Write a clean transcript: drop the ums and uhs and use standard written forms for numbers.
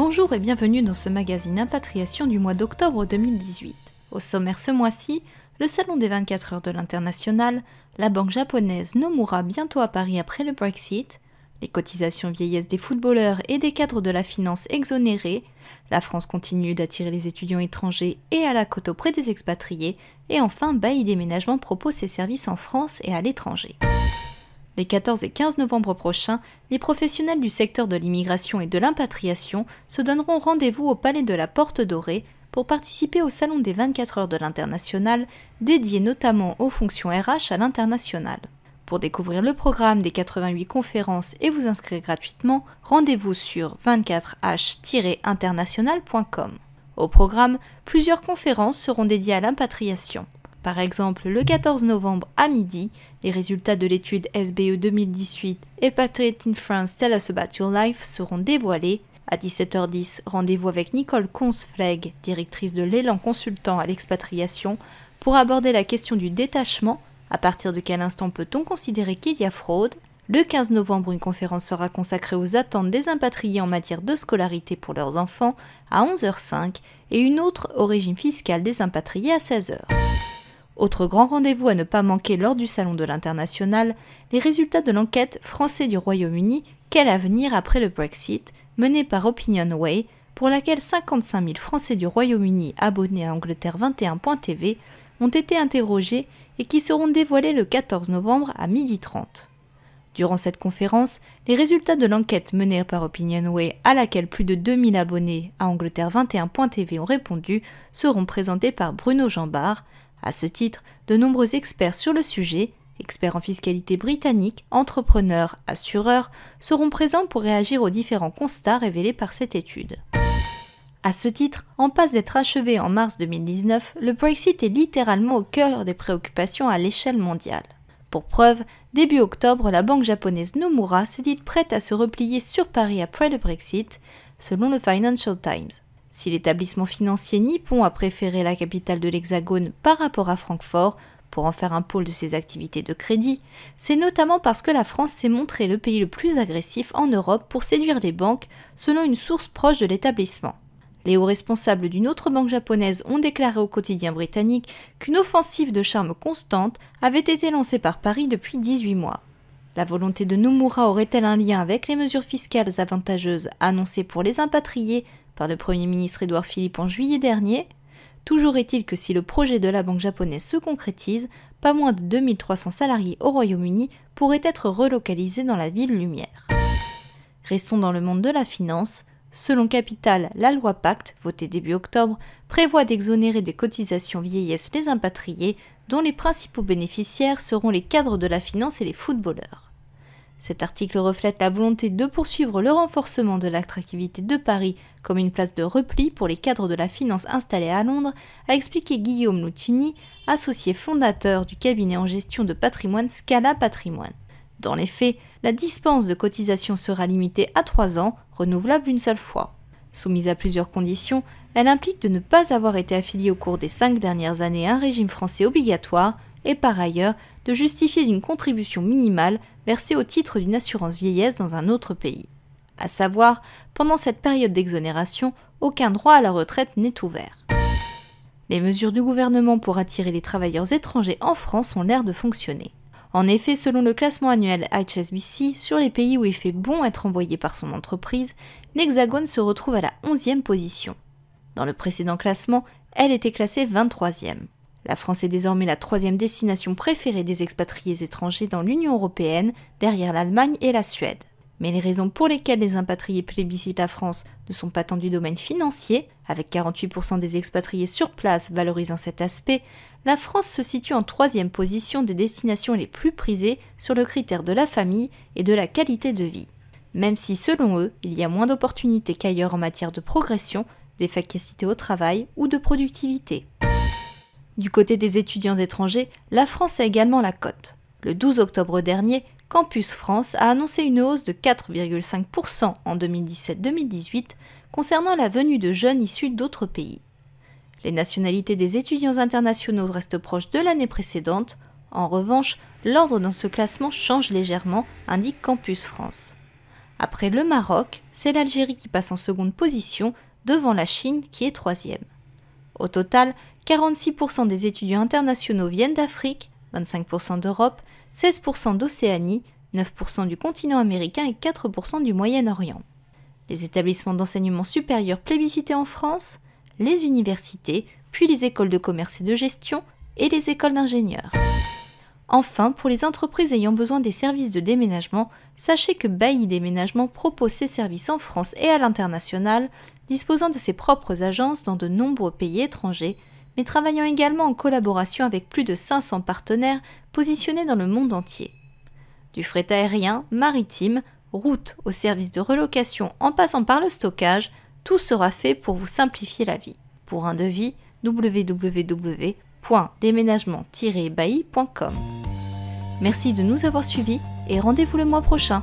Bonjour et bienvenue dans ce magazine Impatriation du mois d'octobre 2018. Au sommaire ce mois-ci, le salon des 24 heures de l'international, la banque japonaise Nomura bientôt à Paris après le Brexit, les cotisations vieillesse des footballeurs et des cadres de la finance exonérés, la France continue d'attirer les étudiants étrangers et à la cote auprès des expatriés, et enfin Bailly Déménagement propose ses services en France et à l'étranger. Les 14 et 15 novembre prochains, les professionnels du secteur de l'immigration et de l'impatriation se donneront rendez-vous au Palais de la Porte Dorée pour participer au Salon des 24 heures de l'international, dédié notamment aux fonctions RH à l'international. Pour découvrir le programme des 88 conférences et vous inscrire gratuitement, rendez-vous sur 24h-international.com. Au programme, plusieurs conférences seront dédiées à l'impatriation. Par exemple, le 14 novembre à midi, les résultats de l'étude SBE 2018 Expatriate in France Tell Us About Your Life seront dévoilés. À 17h10, rendez-vous avec Nicole Consfleg, directrice de l'Élan Consultant à l'expatriation, pour aborder la question du détachement. À partir de quel instant peut-on considérer qu'il y a fraude ? Le 15 novembre, une conférence sera consacrée aux attentes des impatriés en matière de scolarité pour leurs enfants à 11h05 et une autre au régime fiscal des impatriés à 16h. Autre grand rendez-vous à ne pas manquer lors du Salon de l'International, les résultats de l'enquête Français du Royaume-Uni « Quel avenir après le Brexit ?», menée par Opinionway, pour laquelle 55 000 Français du Royaume-Uni abonnés à Angleterre21.tv ont été interrogés et qui seront dévoilés le 14 novembre à 12h30. Durant cette conférence, les résultats de l'enquête menée par Opinionway, à laquelle plus de 2000 abonnés à Angleterre21.tv ont répondu, seront présentés par Bruno Jambard. À ce titre, de nombreux experts sur le sujet, experts en fiscalité britannique, entrepreneurs, assureurs, seront présents pour réagir aux différents constats révélés par cette étude. À ce titre, en passe d'être achevé en mars 2019, le Brexit est littéralement au cœur des préoccupations à l'échelle mondiale. Pour preuve, début octobre, la banque japonaise Nomura s'est dite prête à se replier sur Paris après le Brexit, selon le Financial Times. Si l'établissement financier nippon a préféré la capitale de l'Hexagone par rapport à Francfort pour en faire un pôle de ses activités de crédit, c'est notamment parce que la France s'est montrée le pays le plus agressif en Europe pour séduire les banques, selon une source proche de l'établissement. Les hauts responsables d'une autre banque japonaise ont déclaré au quotidien britannique qu'une offensive de charme constante avait été lancée par Paris depuis 18 mois. La volonté de Nomura aurait-elle un lien avec les mesures fiscales avantageuses annoncées pour les impatriés par le Premier ministre Édouard Philippe en juillet dernier? Toujours est-il que si le projet de la banque japonaise se concrétise, pas moins de 2300 salariés au Royaume-Uni pourraient être relocalisés dans la ville Lumière. Restons dans le monde de la finance. Selon Capital, la loi Pacte, votée début octobre, prévoit d'exonérer des cotisations vieillesse les impatriés, dont les principaux bénéficiaires seront les cadres de la finance et les footballeurs. Cet article reflète la volonté de poursuivre le renforcement de l'attractivité de Paris comme une place de repli pour les cadres de la finance installés à Londres, a expliqué Guillaume Lucchini, associé fondateur du cabinet en gestion de patrimoine Scala Patrimoine. Dans les faits, la dispense de cotisation sera limitée à 3 ans, renouvelable une seule fois. Soumise à plusieurs conditions, elle implique de ne pas avoir été affilié au cours des 5 dernières années à un régime français obligatoire et par ailleurs de justifier d'une contribution minimale versée au titre d'une assurance vieillesse dans un autre pays. À savoir, pendant cette période d'exonération, aucun droit à la retraite n'est ouvert. Les mesures du gouvernement pour attirer les travailleurs étrangers en France ont l'air de fonctionner. En effet, selon le classement annuel HSBC, sur les pays où il fait bon être envoyé par son entreprise, l'Hexagone se retrouve à la 11e position. Dans le précédent classement, elle était classée 23e. La France est désormais la 3e destination préférée des expatriés étrangers dans l'Union européenne, derrière l'Allemagne et la Suède. Mais les raisons pour lesquelles les impatriés plébiscitent la France ne sont pas tant du domaine financier, avec 48% des expatriés sur place valorisant cet aspect, la France se situe en 3e position des destinations les plus prisées sur le critère de la famille et de la qualité de vie. Même si, selon eux, il y a moins d'opportunités qu'ailleurs en matière de progression, d'efficacité au travail ou de productivité. Du côté des étudiants étrangers, la France a également la cote. Le 12 octobre dernier, Campus France a annoncé une hausse de 4,5% en 2017-2018 concernant la venue de jeunes issus d'autres pays. Les nationalités des étudiants internationaux restent proches de l'année précédente. En revanche, l'ordre dans ce classement change légèrement, indique Campus France. Après le Maroc, c'est l'Algérie qui passe en seconde position, devant la Chine qui est troisième. Au total, 46% des étudiants internationaux viennent d'Afrique, 25% d'Europe, 16% d'Océanie, 9% du continent américain et 4% du Moyen-Orient. Les établissements d'enseignement supérieur plébiscités en France, les universités, puis les écoles de commerce et de gestion et les écoles d'ingénieurs. Enfin, pour les entreprises ayant besoin des services de déménagement, sachez que Bailly Déménagement propose ses services en France et à l'international, disposant de ses propres agences dans de nombreux pays étrangers, mais travaillant également en collaboration avec plus de 500 partenaires positionnés dans le monde entier. Du fret aérien, maritime, route au service de relocation en passant par le stockage, tout sera fait pour vous simplifier la vie. Pour un devis, www.déménagement-bailly.com. Merci de nous avoir suivis et rendez-vous le mois prochain.